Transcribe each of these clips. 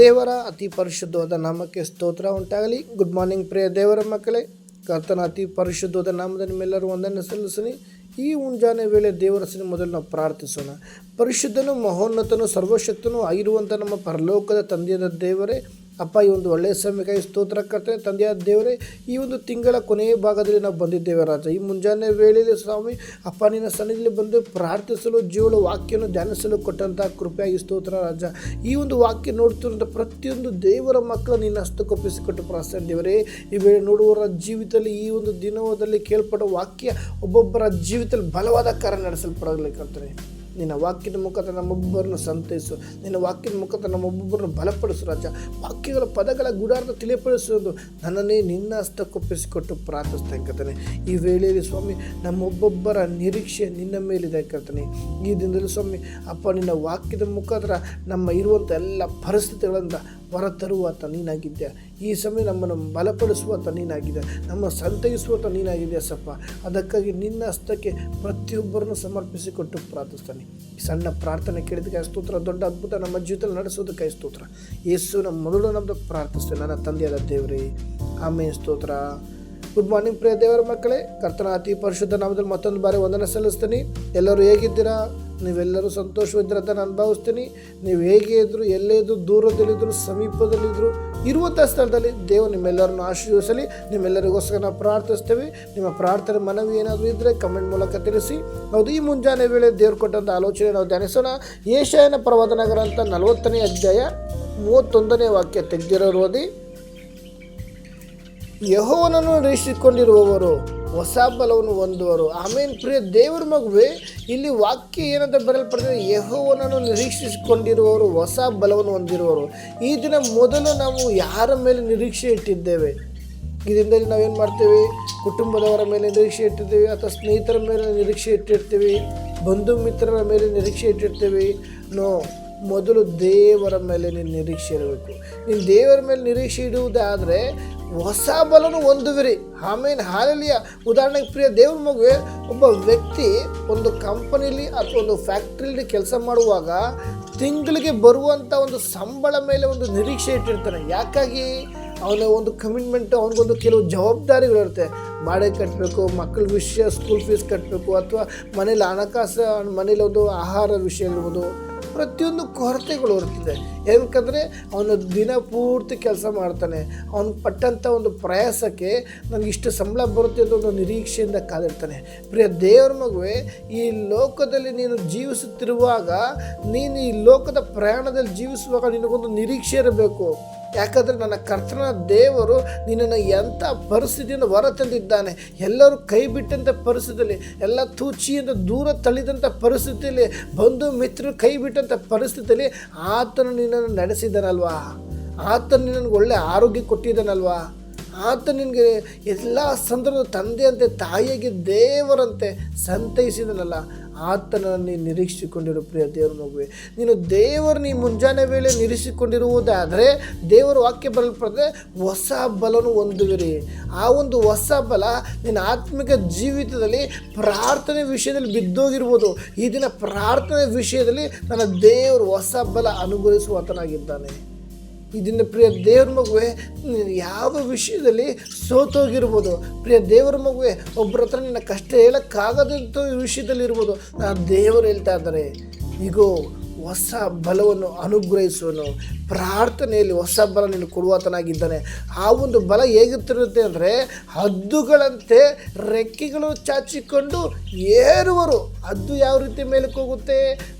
ದೇವರ ಅತಿ ಪರಿಶುದ್ಧವಾದ ನಾಮಕ್ಕೆ ಸ್ತೋತ್ರ ಉಂಟಾಗಲಿ. ಗುಡ್ ಮಾರ್ನಿಂಗ್ ಪ್ರಿಯ ದೇವರ ಮಕ್ಕಳೇ, ಕರ್ತನ ಅತಿ ಪರಿಶುದ್ಧವಾದ ನಾಮದ ನಿಮ್ಮೆಲ್ಲರೂ ವಂದನೆ ಸಲ್ಲಿಸಲಿ. ಈ ಮುಂಜಾನೆ ವೇಳೆ ದೇವರ ಸನ್ನಿಧಿಯಲ್ಲಿ ಮೊದಲು ನಾವು ಪ್ರಾರ್ಥಿಸೋಣ. ಪರಿಶುದ್ಧನು, ಮಹೋನ್ನತನು, ಸರ್ವಶಕ್ತನು ಆಗಿರುವಂಥ ನಮ್ಮ ಪರಲೋಕದ ತಂದೆಯಾದ ದೇವರೇ, ಅಪ್ಪ, ಈ ಒಂದು ಒಳ್ಳೆಯ ಸಮಯಕ್ಕಾಗಿ ಸ್ತೋತ್ರ ಕರ್ತನೆ. ತಂದೆಯಾದ ದೇವರೇ, ಈ ಒಂದು ತಿಂಗಳ ಕೊನೆಯ ಭಾಗದಲ್ಲಿ ನಾವು ಬಂದಿದ್ದೇವೆ ರಾಜ. ಈ ಮುಂಜಾನೆ ವೇಳೆಯಲ್ಲಿ ಸ್ವಾಮಿ ಅಪ್ಪ, ನಿನ್ನ ಸನ್ನಿಧಿಯಲ್ಲಿ ಬಂದು ಪ್ರಾರ್ಥಿಸಲು, ಜೀವನ ವಾಕ್ಯವನ್ನು ಧ್ಯಾನಿಸಲು ಕೊಟ್ಟಂಥ ಕೃಪೆಯಾಗಿ ಸ್ತೋತ್ರ ರಾಜ. ಈ ಒಂದು ವಾಕ್ಯ ನೋಡ್ತಿರುವಂಥ ಪ್ರತಿಯೊಂದು ದೇವರ ಮಕ್ಕಳು ನಿನ್ನ ಹಸ್ತಕ್ಕೊಪ್ಪಿಸಿಕೊಟ್ಟು ಪ್ರಾರ್ಥನೆ ದೇವರೇ. ಈ ವೇಳೆ ನೋಡುವವರ ಜೀವಿತದಲ್ಲಿ ಈ ಒಂದು ದಿನದಲ್ಲಿ ಕೇಳ್ಪಡೋ ವಾಕ್ಯ ಒಬ್ಬೊಬ್ಬರ ಜೀವಿತದಲ್ಲಿ ಬಲವಾದ ಕಾರ್ಯ ನಡೆಸಲ್ಪಡಲಿಕ್ಕಂತಾರೆ. ನಿನ್ನ ವಾಕ್ಯದ ಮುಖಾಂತರ ನಮ್ಮೊಬ್ಬರನ್ನು ಸಂತೈಸು, ನಿನ್ನ ವಾಕ್ಯದ ಮುಖಾಂತರ ನಮ್ಮೊಬ್ಬರನ್ನು ಬಲಪಡಿಸು ರಾಜ. ವಾಕ್ಯಗಳ ಪದಗಳ ಗೂಢಾರ್ಥ ತಿಳಿಯಪಡಿಸೋದು ನನ್ನನ್ನೇ ನಿನ್ನ ಹಸ್ತಕ್ಕೊಪ್ಪಿಸಿಕೊಟ್ಟು ಪ್ರಾರ್ಥಿಸ್ತಾ ಕರ್ತನೆ. ಈ ವೇಳೆಯಲ್ಲಿ ಸ್ವಾಮಿ ನಮ್ಮೊಬ್ಬೊಬ್ಬರ ನಿರೀಕ್ಷೆ ನಿನ್ನ ಮೇಲಿದೆ ಕರ್ತನೆ. ಈ ದಿನದಲ್ಲಿ ಸ್ವಾಮಿ ಅಪ್ಪ, ನಿನ್ನ ವಾಕ್ಯದ ಮುಖಾಂತರ ನಮ್ಮ ಇರುವಂಥ ಎಲ್ಲ ಪರಿಸ್ಥಿತಿಗಳಿಂದ ಹೊರತರುವಾತ ನೀನಾಗಿದ್ದೆ. ಈ ಸಮಯ ನಮ್ಮನ್ನು ಬಲಪಡಿಸುವಂಥ ನೀನಾಗಿದೆ, ನಮ್ಮ ಸಂತೈಸುವಂಥ ನೀನಾಗಿದೆ ಸಪ್ಪ. ಅದಕ್ಕಾಗಿ ನಿನ್ನ ಹಸ್ತಕ್ಕೆ ಪ್ರತಿಯೊಬ್ಬರನ್ನು ಸಮರ್ಪಿಸಿಕೊಟ್ಟು ಪ್ರಾರ್ಥಿಸ್ತಾನೆ. ಸಣ್ಣ ಪ್ರಾರ್ಥನೆ ಕೇಳಿದಕ್ಕೆ ಸ್ತೋತ್ರ. ದೊಡ್ಡ ಅದ್ಭುತ ನಮ್ಮ ಜೀವಿತದಲ್ಲಿ ನಡೆಸೋದಕ್ಕೆ ಸ್ತೋತ್ರ. ಯೇಸುವಿನ ಮೊದಲು ನಮ್ಮದು ಪ್ರಾರ್ಥಿಸ್ತೇನೆ ನನ್ನ ತಂದೆಯಾದ ದೇವರೇ, ಆಮೇಲೆ ಸ್ತೋತ್ರ. ಗುಡ್ ಮಾರ್ನಿಂಗ್ ಪ್ರಿಯ ದೇವರ ಮಕ್ಕಳೇ, ಕರ್ತನ ಅತಿ ಪರಿಶುದ್ಧ ನಾಮದಲ್ಲಿ ಮತ್ತೊಂದು ಬಾರಿ ವಂದನೆ ಸಲ್ಲಿಸ್ತೀನಿ. ಎಲ್ಲರೂ ಹೇಗಿದ್ದೀರಾ? ನೀವೆಲ್ಲರೂ ಸಂತೋಷವಿದ್ದೀರಂತ ನಾನು ಭಾವಿಸ್ತೀನಿ. ನೀವು ಹೇಗೆ ಇದ್ದರು, ಎಲ್ಲೇ ಇದ್ದರು, ದೂರದಲ್ಲಿದ್ದರು, ಸಮೀಪದಲ್ಲಿದ್ದರು, ಇರುವಂಥ ಸ್ಥಳದಲ್ಲಿ ದೇವರು ನಿಮ್ಮೆಲ್ಲರನ್ನು ಆಶೀರ್ವದಿಸಲಿ. ನಿಮ್ಮೆಲ್ಲರಿಗೋಸ್ಕರ ನಾವು ಪ್ರಾರ್ಥಿಸ್ತೇವೆ. ನಿಮ್ಮ ಪ್ರಾರ್ಥನೆ ಮನವಿ ಏನಾದರೂ ಇದ್ದರೆ ಕಮೆಂಟ್ ಮೂಲಕ ತಿಳಿಸಿ. ಹೌದು, ಈ ಮುಂಜಾನೆ ವೇಳೆ ದೇವರು ಕೊಟ್ಟಂಥ ಆಲೋಚನೆ ನಾವು ಧ್ಯಾನಿಸೋಣ. ಯೆಶಾಯನ ಪ್ರವಾದನ ಗ್ರಂಥ 40ನೇ ಅಧ್ಯಾಯ 31ನೇ ವಾಕ್ಯ ತೆಗೆದಿರೋರು ಓದಿ. ಯೆಹೋವನನ್ನು ನಿರೀಕ್ಷಿಸಿಕೊಂಡಿರುವವರು ಹೊಸ ಬಲವನ್ನು ಹೊಂದುವರು. ಆಮೇಲೆ ಪ್ರಿಯ ದೇವರ ಮಗುವೆ, ಇಲ್ಲಿ ವಾಕ್ಯ ಏನಂತ ಬರೆಯಲ್ಪಟ್ಟಿದೆ? ಯೆಹೋವನನ್ನು ನಿರೀಕ್ಷಿಸಿಕೊಂಡಿರುವವರು ಹೊಸ ಬಲವನ್ನು ಹೊಂದಿರುವರು. ಈ ದಿನ ಮೊದಲು ನಾವು ಯಾರ ಮೇಲೆ ನಿರೀಕ್ಷೆ ಇಟ್ಟಿದ್ದೇವೆ? ಈ ದಿನದಲ್ಲಿ ನಾವೇನು ಮಾಡ್ತೇವೆ? ಕುಟುಂಬದವರ ಮೇಲೆ ನಿರೀಕ್ಷೆ ಇಟ್ಟಿದ್ದೇವೆ, ಅಥವಾ ಸ್ನೇಹಿತರ ಮೇಲೆ ನಿರೀಕ್ಷೆ ಇಟ್ಟಿರ್ತೀವಿ, ಬಂಧು ಮಿತ್ರರ ಮೇಲೆ ನಿರೀಕ್ಷೆ ಇಟ್ಟಿರ್ತೀವಿ. ಮೊದಲು ದೇವರ ಮೇಲೆ ನೀನು ನಿರೀಕ್ಷೆ ಇರಬೇಕು. ನೀನು ದೇವರ ಮೇಲೆ ನಿರೀಕ್ಷೆ ಇಡುವುದಾದರೆ ಹೊಸ ಬಲನು ಹೊಂದುವಿರಿ. ಆಮೇಲೆ ಹಾಲೆಲೂಯಾ. ಉದಾಹರಣೆಗೆ ಪ್ರಿಯ ದೇವ್ರ ಮಗುವೆ, ಒಬ್ಬ ವ್ಯಕ್ತಿ ಒಂದು ಕಂಪನಿಲಿ ಅಥವಾ ಒಂದು ಫ್ಯಾಕ್ಟ್ರಿಲಿ ಕೆಲಸ ಮಾಡುವಾಗ ತಿಂಗಳಿಗೆ ಬರುವಂಥ ಒಂದು ಸಂಬಳ ಮೇಲೆ ಒಂದು ನಿರೀಕ್ಷೆ ಇಟ್ಟಿರ್ತಾನೆ. ಯಾಕಾಗಿ? ಅವನ ಒಂದು ಕಮಿಟ್ಮೆಂಟು, ಅವನಿಗೊಂದು ಕೆಲವು ಜವಾಬ್ದಾರಿಗಳಿರುತ್ತೆ. ಬಾಡಿಗೆ ಕಟ್ಟಬೇಕು, ಮಕ್ಕಳ ವಿಷಯ ಸ್ಕೂಲ್ ಫೀಸ್ ಕಟ್ಟಬೇಕು, ಅಥವಾ ಮನೇಲಿ ಹಣಕಾಸು, ಮನೇಲಿ ಒಂದು ಆಹಾರ ವಿಷಯ ಇರ್ಬೋದು, ಪ್ರತಿಯೊಂದು ಕೊರತೆಗಳು ಇರ್ತದೆ. ಏನಕ್ಕಂದರೆ ಅವನು ದಿನ ಪೂರ್ತಿ ಕೆಲಸ ಮಾಡ್ತಾನೆ. ಅವನು ಪಟ್ಟಂಥ ಒಂದು ಪ್ರಯಾಸಕ್ಕೆ ನನಗೆ ಇಷ್ಟು ಸಂಬಳ ಬರುತ್ತೆ ಅಂತ ಒಂದು ನಿರೀಕ್ಷೆಯಿಂದ ಕಾದಿರ್ತಾನೆ. ಪ್ರಿಯ ದೇವರ ಮಗುವೆ, ಈ ಲೋಕದಲ್ಲಿ ನೀನು ಜೀವಿಸುತ್ತಿರುವಾಗ, ನೀನು ಈ ಲೋಕದ ಪ್ರಯಾಣದಲ್ಲಿ ಜೀವಿಸುವಾಗ ನಿನಗೊಂದು ನಿರೀಕ್ಷೆ ಇರಬೇಕು. ಯಾಕಂದರೆ ನನ್ನ ಕರ್ತನ ದೇವರು ನಿನ್ನನ್ನು ಎಂಥ ಪರಿಸ್ಥಿತಿಯಿಂದ ಹೊರ ತಂದಿದ್ದಾನೆ. ಎಲ್ಲರೂ ಕೈ ಬಿಟ್ಟಂಥ ಪರಿಸ್ಥಿತಿಯಲ್ಲಿ, ಎಲ್ಲ ತೂಚಿಯಿಂದ ದೂರ ತಳ್ಳಿದಂಥ ಪರಿಸ್ಥಿತಿಯಲ್ಲಿ, ಬಂಧು ಮಿತ್ರರು ಕೈ ಬಿಟ್ಟಂಥ ಪರಿಸ್ಥಿತಿಯಲ್ಲಿ ಆತನು ನಿನ್ನನ್ನು ನಡೆಸಿದ್ದಾನಲ್ವಾ? ಆತನು ನಿನಗೆ ಒಳ್ಳೆಯ ಆರೋಗ್ಯ ಕೊಟ್ಟಿದ್ದಾನಲ್ವಾ? ಆತ ನಿನಗೆ ಎಲ್ಲ ಸಂದರ್ಭದ ತಂದೆಯಂತೆ, ತಾಯಿಯಾಗಿ ದೇವರಂತೆ ಸಂತೈಸಿದನಲ್ಲ, ಆತನನ್ನು ನೀನು ನಿರೀಕ್ಷಿಸಿಕೊಂಡಿರು. ಪ್ರಿಯ ದೇವರ ಮಗುವೆ, ನೀನು ನೀ ಮುಂಜಾನೆ ವೇಳೆ ನಿರೀಕ್ಷಿಸಿಕೊಂಡಿರುವುದಾದರೆ ದೇವರ ವಾಕ್ಯ ಬರಲ್ಪಡದೆ ಹೊಸ ಬಲನು ಹೊಂದುವಿರಿ. ಆ ಒಂದು ಹೊಸ ಬಲ ನಿನ್ನ ಆತ್ಮಿಕ ಜೀವಿತದಲ್ಲಿ ಪ್ರಾರ್ಥನೆ ವಿಷಯದಲ್ಲಿ ಬಿದ್ದೋಗಿರ್ಬೋದು. ಈ ದಿನ ಪ್ರಾರ್ಥನೆ ವಿಷಯದಲ್ಲಿ ನನ್ನ ದೇವರು ಹೊಸ ಬಲ ಅನುಗ್ರಹಿಸುವಾತನಾಗಿದ್ದಾನೆ. ಇದನ್ನು ಪ್ರಿಯ ದೇವ್ರ ಮಗುವೆ, ಯಾವ ವಿಷಯದಲ್ಲಿ ಸೋತೋಗಿರ್ಬೋದು, ಪ್ರಿಯ ದೇವರ ಮಗುವೆ, ಒಬ್ಬರ ಹತ್ರ ನಿನ್ನ ಕಷ್ಟ ಹೇಳೋಕ್ಕಾಗದಂಥ ವಿಷಯದಲ್ಲಿ ಇರ್ಬೋದು, ನಾನು ದೇವರು ಹೇಳ್ತಾ ಇದ್ದಾರೆ, ಈಗೋ ಹೊಸ ಬಲವನ್ನು ಅನುಗ್ರಹಿಸುವನು. ಪ್ರಾರ್ಥನೆಯಲ್ಲಿ ಹೊಸ ಬಲ ನೀನು ಕೊಡುವಾತನಾಗಿದ್ದಾನೆ. ಆ ಒಂದು ಬಲ ಹೇಗುತ್ತಿರುತ್ತೆ ಅಂದರೆ, ಹದ್ದುಗಳಂತೆ ರೆಕ್ಕೆಗಳು ಚಾಚಿಕೊಂಡು ಏರುವರು. ಹದ್ದು ಯಾವ ರೀತಿ ಮೇಲಕ್ಕೆ ಹೋಗುತ್ತೆ?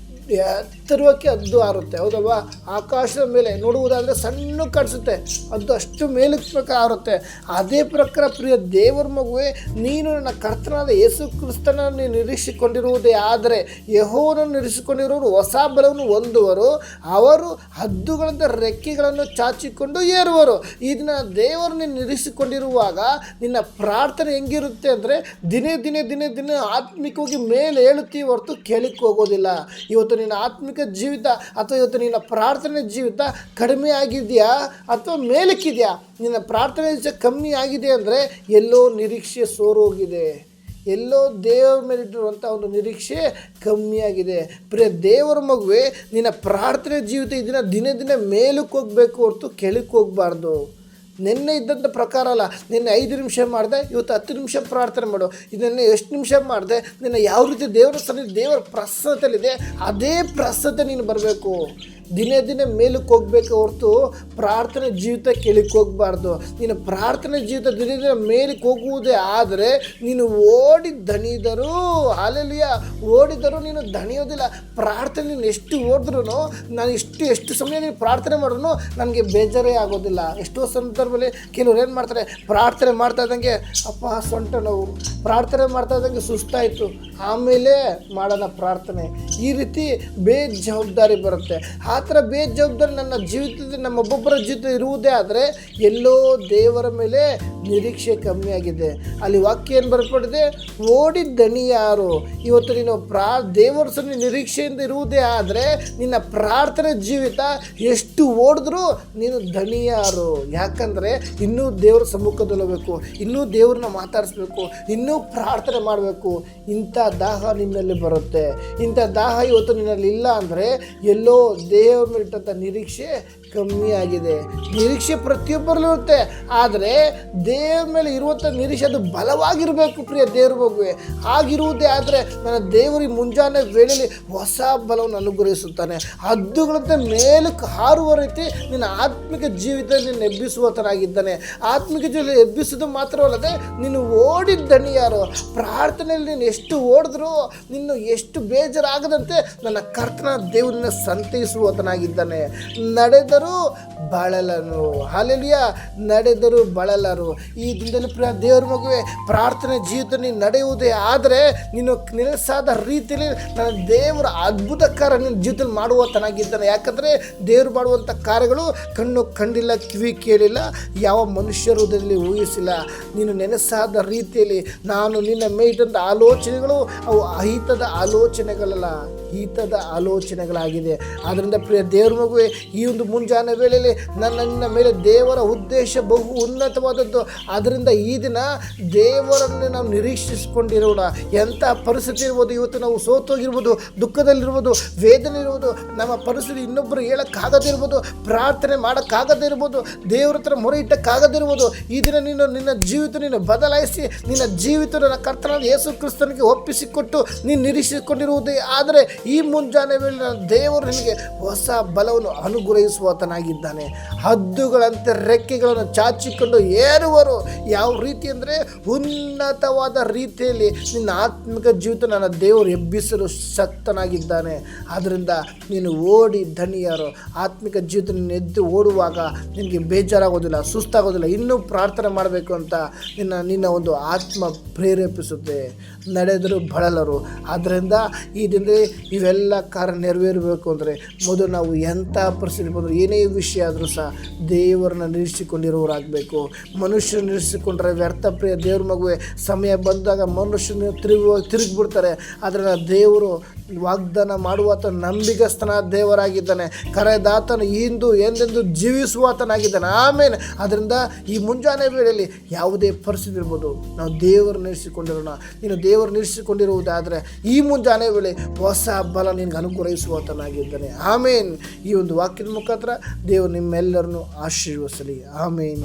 ಎತ್ತರಕ್ಕೆ ಹದ್ದು ಹಾರುತ್ತೆ, ಹೌದಲ್ವಾ? ಆಕಾಶದ ಮೇಲೆ ನೋಡುವುದಾದರೆ ಸಣ್ಣ ಕಾಣಿಸುತ್ತೆ, ಅದು ಅಷ್ಟು ಮೇಲಕ್ಕೆ ಹಾರುತ್ತೆ. ಅದೇ ಪ್ರಕಾರ ಪ್ರಿಯ ದೇವರ ಮಗುವೆ, ನೀನು ನನ್ನ ಕರ್ತನಾದ ಯೇಸು ಕ್ರಿಸ್ತನನ್ನು ನಿರೀಕ್ಷಿಸಿಕೊಂಡಿರುವುದೇ ಆದರೆ, ಯೆಹೋವನನ್ನು ನಿರೀಕ್ಷಿಸಿಕೊಂಡಿರುವವರು ಹೊಸ ಬಲವನ್ನು ಹೊಂದುವರು. ಅವರು ಹದ್ದುಗಳಂತೆ ರೆಕ್ಕೆಗಳನ್ನು ಚಾಚಿಕೊಂಡು ಏರುವರು. ಈ ದಿನ ದೇವರನ್ನು ನಿರೀಕ್ಷಿಸಿಕೊಂಡಿರುವಾಗ ನಿನ್ನ ಪ್ರಾರ್ಥನೆ ಹೆಂಗಿರುತ್ತೆ ಅಂದರೆ, ದಿನೇ ದಿನೇ ದಿನೇ ದಿನೇ ಆತ್ಮಿಕವಾಗಿ ಮೇಲೆ ಹೇಳುತ್ತೀವಿ ಹೊರತು ಕೇಳಿಕ್ಕೆ ಹೋಗೋದಿಲ್ಲ. ಇವತ್ತು ನಿನ್ನ ಆತ್ಮಿಕ ಜೀವಿತ ಅಥವಾ ಇವತ್ತು ನಿನ್ನ ಪ್ರಾರ್ಥನೆ ಜೀವಿತ ಕಡಿಮೆ ಆಗಿದೆಯಾ ಅಥವಾ ಮೇಲಕ್ಕಿದೆಯಾ? ನಿನ್ನ ಪ್ರಾರ್ಥನೆ ಕಮ್ಮಿ ಆಗಿದೆ ಅಂದರೆ ಎಲ್ಲೋ ನಿರೀಕ್ಷೆ ಸೋರೋಗಿದೆ. ಎಲ್ಲೋ ದೇವರ ಮೇಲಿಟ್ಟಿರುವಂಥ ಒಂದು ನಿರೀಕ್ಷೆ ಕಮ್ಮಿಯಾಗಿದೆ. ಪ್ರಿಯ ದೇವರ ಮಗುವೆ, ನಿನ್ನ ಪ್ರಾರ್ಥನೆ ಜೀವಿತ ಇದನ್ನು ದಿನೇ ದಿನೇ ಮೇಲಕ್ಕೆ ಹೋಗಬೇಕು ಹೊರತು ಕೆಳಕ್ಕೆ ಹೋಗಬಾರ್ದು. ನಿನ್ನೆ ಇದ್ದಂಥ ಪ್ರಕಾರ ಅಲ್ಲ, ನಿನ್ನೆ 5 ನಿಮಿಷ ಮಾಡಿದೆ, ಇವತ್ತು 10 ನಿಮಿಷ ಪ್ರಾರ್ಥನೆ ಮಾಡು. ಇದನ್ನೇ ಎಷ್ಟು ನಿಮಿಷ ಮಾಡಿದೆ, ನಿನ್ನ ಯಾವ ರೀತಿ ದೇವರ ಸನ್ನಿಧಿ ದೇವರ ಪ್ರಸನ್ನತೆಯಲ್ಲಿದೆ ಅದೇ ಪ್ರಸನ್ನತೆ ನೀನು ಬರಬೇಕು. ದಿನೇ ದಿನೇ ಮೇಲಕ್ಕೆ ಹೋಗ್ಬೇಕು ಹೊರತು ಪ್ರಾರ್ಥನೆ ಜೀವಿತ ಕೆಳಕ್ಕೆ ಹೋಗಬಾರ್ದು. ನೀನು ಪ್ರಾರ್ಥನೆ ಜೀವಿತ ದಿನೇ ದಿನ ಮೇಲಕ್ಕೆ ಹೋಗುವುದೇ ಆದರೆ ನೀನು ಓಡಿ ದಣಿದರೂ, ಹಾಲೆಲೂಯಾ, ಓಡಿದರೂ ನೀನು ದಣಿಯೋದಿಲ್ಲ. ಪ್ರಾರ್ಥನೆ ನೀನು ಎಷ್ಟು ಓಡಿದ್ರೂ, ನಾನು ಎಷ್ಟು ಸಮಯ ನೀನು ಪ್ರಾರ್ಥನೆ ಮಾಡಿದ್ರು ನನಗೆ ಬೇಜಾರೇ ಆಗೋದಿಲ್ಲ. ಎಷ್ಟೋ ಸಂದರ್ಭದಲ್ಲಿ ಕೆಲವ್ರು ಏನು ಮಾಡ್ತಾರೆ, ಪ್ರಾರ್ಥನೆ ಮಾಡ್ತಾ ಇದ್ದಂಗೆ ಅಪ್ಪ ಸೊಂಟ ನೋವು, ಪ್ರಾರ್ಥನೆ ಮಾಡ್ತಾ ಇದ್ದಂಗೆ ಸುಸ್ತಾಯಿತು, ಆಮೇಲೆ ಮಾಡೋಣ ಪ್ರಾರ್ಥನೆ. ಈ ರೀತಿ ಬೇಜವಾಬ್ದಾರಿ ಬರುತ್ತೆ. ಆ ಥರ ಬೇಜವಾಬ್ದಾರಿ ನನ್ನ ಜೀವಿತದಲ್ಲಿ, ನಮ್ಮೊಬ್ಬೊಬ್ಬರ ಜೀವಿತ ಇರುವುದೇ ಆದರೆ ಎಲ್ಲೋ ದೇವರ ಮೇಲೆ ನಿರೀಕ್ಷೆ ಕಮ್ಮಿಯಾಗಿದೆ. ಅಲ್ಲಿ ವಾಕ್ಯ ಏನು ಬರೆಪಡಿದೆ, ಓಡಿ ದಣಿ ಯಾರು. ಇವತ್ತು ನೀನು ದೇವರ ಸನ್ನಿಧಿ ನಿರೀಕ್ಷೆಯಿಂದ ಇರುವುದೇ ಆದರೆ ನಿನ್ನ ಪ್ರಾರ್ಥನೆ ಜೀವಿತ ಎಷ್ಟು ಓಡಿದ್ರೂ ನೀನು ದಣಿ ಯಾರು. ಯಾಕಂದರೆ ಇನ್ನೂ ದೇವರ ಸಮ್ಮುಖದಲ್ಲಿ ಹೋಗಬೇಕು, ಇನ್ನೂ ದೇವ್ರನ್ನ ಮಾತಾಡಿಸ್ಬೇಕು, ಇನ್ನೂ ಪ್ರಾರ್ಥನೆ ಮಾಡಬೇಕು. ಇಂಥ ದಾಹ ನಿನ್ನಲ್ಲಿ ಬರುತ್ತೆ. ಇಂಥ ದಾಹ ಇವತ್ತು ನಿನ್ನಲ್ಲಿ ಇಲ್ಲ ಅಂದರೆ ಎಲ್ಲೋ ದೇವರ ಮೇಲಿಟ್ಟಂಥ ನಿರೀಕ್ಷೆ ಕಮ್ಮಿ ಆಗಿದೆ. ನಿರೀಕ್ಷೆ ಪ್ರತಿಯೊಬ್ಬರಲ್ಲೂ ಇರುತ್ತೆ, ಆದರೆ ದೇವರ ಮೇಲೆ ಇರುವಂಥ ನಿರೀಕ್ಷೆ ಅದು ಬಲವಾಗಿರಬೇಕು. ಪ್ರಿಯ ದೇವ್ರ ಮಗುವೆ, ಆಗಿರುವುದೇ ಆದರೆ ನನ್ನ ದೇವರಿಗೆ ಮುಂಜಾನೆ ವೇಳೆಯಲ್ಲಿ ಹೊಸ ಬಲವನ್ನು ಅನುಗ್ರಹಿಸುತ್ತಾನೆ. ಹದ್ದುಗಳಂತೆ ಮೇಲಕ್ಕೆ ಹಾರುವ ರೀತಿ ನಿನ್ನ ಆತ್ಮಿಕ ಜೀವಿತ ನಿನ್ನ ಎಬ್ಬಿಸುವತನಾಗಿದ್ದಾನೆ. ಆತ್ಮಿಕ ಜೀವಿತ ಎಬ್ಬಿಸೋದು ಮಾತ್ರವಲ್ಲದೆ ನೀನು ಓಡಿದ್ದಣಿ ಯಾರು. ಪ್ರಾರ್ಥನೆಯಲ್ಲಿ ನೀನು ಎಷ್ಟು ಓಡಿದ್ರು, ನಿನ್ನ ಎಷ್ಟು ಬೇಜಾರಾಗದಂತೆ ನನ್ನ ಕರ್ತನ ದೇವರನ್ನ ಸಂತೈಸುವತನಾಗಿದ್ದಾನೆ. ನಡೆದರೂ ಬಳಲನು, ಹಾಲೆಲೂಯಾ, ನಡೆದರೂ ಬಳಲರು. ಈ ದಿನದಲ್ಲಿ ಪ್ರಿಯ ದೇವರ ಮಗುವೆ, ಪ್ರಾರ್ಥನೆ ಜೀವಿತ ನೀನು ನಡೆಯುವುದೇ ಆದರೆ ನೀನು ನಿಲ್ಲಿಸಾದ ರೀತಿಯಲ್ಲಿ ನನ್ನ ದೇವರ ಅದ್ಭುತ ಕಾರ್ಯ ನಿನ್ನ ಜೀವಿತದಲ್ಲಿ ಮಾಡುವತನಾಗಿದ್ದಾನೆ. ಯಾಕಂದರೆ ದೇವರು ಮಾಡುವಂಥ ಕಾರ್ಯಗಳು ಕಣ್ಣು ಕಂಡಿಲ್ಲ, ಕಿವಿ ಕೇಳಿಲ್ಲ, ಯಾವ ಮನುಷ್ಯ ಹೃದಯದಲ್ಲಿ ಊಹಿಸಿಲ್ಲ. ನೀನು ನೆನೆಸಾದ ರೀತಿಯಲ್ಲಿ ನಾನು ನಿನ್ನ ಮೇಲಿಟ್ಟಂಥ ಆಲೋಚನೆಗಳು ಅವು ಅಹಿತದ ಆಲೋಚನೆಗಳಲ್ಲ, ಹಿತದ ಆಲೋಚನೆಗಳಾಗಿದೆ. ಆದ್ದರಿಂದ ಪ್ರಿಯ ದೇವರ ಮಗುವೆ, ಈ ಒಂದು ಮುಂಜಾನೆ ವೇಳೆಯಲ್ಲಿ ನನ್ನ ಮೇಲೆ ದೇವರ ಉದ್ದೇಶ ಬಹು ಉನ್ನತವಾದದ್ದು. ಆದ್ದರಿಂದ ಈ ದಿನ ದೇವರನ್ನು ನಾವು ನಿರೀಕ್ಷಿಸಿಕೊಂಡಿರೋಣ. ಎಂಥ ಪರಿಸ್ಥಿತಿ ಇರ್ಬೋದು, ಇವತ್ತು ನಾವು ಸೋತೋಗಿರ್ಬೋದು, ದುಃಖದಲ್ಲಿರ್ಬೋದು, ವೇದನೆ ಇರ್ಬೋದು, ನಮ್ಮ ಪರಿಸ್ಥಿತಿ ಇನ್ನೊಬ್ಬರು ಹೇಳೋಕ್ಕಾಗದಿರ್ಬೋದು, ಪ್ರಾರ್ಥನೆ ಮಾಡೋಕ್ಕಾಗದೇ ಇರ್ಬೋದು, ದೇವ್ರ ಹತ್ರ ಮೊರೆ ಇಟ್ಟಕ್ಕಾಗದಿರ್ಬೋದು. ಈ ದಿನ ನಿನ್ನ ಜೀವಿತ ನೀನು ಬದಲಾಯಿಸಿ ನಿನ್ನ ಜೀವಿತ ನನ್ನ ಕರ್ತನಾದ ಯೇಸು ಕ್ರಿಸ್ತನಿಗೆ ಒಪ್ಪಿಸಿಕೊಟ್ಟು ನೀನು ನಿರೀಕ್ಷಿಸಿಕೊಂಡಿರುವುದೇ ಆದರೆ ಈ ಮುಂಜಾನೆ ವೇಳೆ ದೇವರು ನಿನಗೆ ಹೊಸ ಬಲವನ್ನು ಅನುಗ್ರಹಿಸುವತನಾಗಿದ್ದಾನೆ. ಹದ್ದುಗಳಂತೆ ರೆಕ್ಕೆಗಳನ್ನು ಚಾಚಿಕೊಂಡು ಏರುವರು. ಯಾವ ರೀತಿ ಅಂದರೆ ಉನ್ನತವಾದ ರೀತಿಯಲ್ಲಿ ನಿನ್ನ ಆತ್ಮಿಕ ಜೀವಿತ ನನ್ನ ದೇವರು ಎಬ್ಬಿಸಲು ಶಕ್ತನಾಗಿದ್ದಾನೆ. ಆದ್ದರಿಂದ ನೀನು ಓಡಿ ದಣಿಯಾರು. ಆತ್ಮಿಕ ಜೀವಿತ ನೀನು ಎದ್ದು ಓಡುವಾಗ ನಿನಗೆ ಬೇಜಾರಾಗೋದಿಲ್ಲ, ಸುಸ್ತಾಗೋದಿಲ್ಲ. ಇನ್ನೂ ಪ್ರಾರ್ಥನೆ ಮಾಡಬೇಕು ಅಂತ ನಿನ್ನ ಒಂದು ಆತ್ಮ ಪ್ರೇರೇಪಿಸುತ್ತೆ. ನಡೆದರೂ ಬಳಲರು. ಆದ್ದರಿಂದ ಈ ದಿನದಲ್ಲಿ ಇವೆಲ್ಲ ಕಾರ್ಯ ನೆರವೇರಬೇಕು ಅಂದರೆ ಮೊದಲು ನಾವು ಎಂಥ ಪರಿಸ್ಥಿತಿ ಬಂದರೂ ಏನೇ ವಿಷಯ ಆದರೂ ಸಹ ದೇವರನ್ನ ನಿರೀಕ್ಷಿಸಿಕೊಂಡಿರೋರಾಗಬೇಕು. ಮನುಷ್ಯರು ನಿರೀಕ್ಷಿಸಿಕೊಂಡ್ರೆ ವ್ಯರ್ಥ. ಪ್ರಿಯ ದೇವ್ರ ಮಗುವೆ, ಸಮಯ ಬಂದಾಗ ಮನುಷ್ಯನ ತಿರುಗಿಬಿಡ್ತಾರೆ. ಆದರೆ ದೇವರು ವಾಗ್ದಾನ ಮಾಡುವಾತ ನಂಬಿಗಸ್ತನ ದೇವರಾಗಿದ್ದಾನೆ. ಕರೆದಾತನು ಇಂದು ಎಂದೆಂದು ಜೀವಿಸುವಾತನಾಗಿದ್ದಾನೆ. ಆಮೇಲೆ ಅದರಿಂದ ಈ ಮುಂಜಾನೆ ವೇಳೆಯಲ್ಲಿ ಯಾವುದೇ ಪರಿಸ್ಥಿತಿ ಇರ್ಬೋದು, ನಾವು ದೇವರು ನಿರೀಕ್ಷಿಸಿಕೊಂಡಿರೋಣ. ನೀನು ದೇವರು ನಿರೀಕ್ಷಿಸಿಕೊಂಡಿರುವುದಾದರೆ ಈ ಮುಂಜಾನೆ ವೇಳೆ ಹೊಸ ಬಲ ನಿನಗೆ ಅನುಗ್ರಹಿಸುವಾತನಾಗಿದ್ದಾನೆ. ಆಮೇನ್. ಈ ಒಂದು ವಾಕ್ಯದ ಮುಖಾಂತರ ದೇವರು ನಿಮ್ಮೆಲ್ಲರನ್ನು ಆಶೀರ್ವದಿಸಲಿ. ಆಮೇನ್.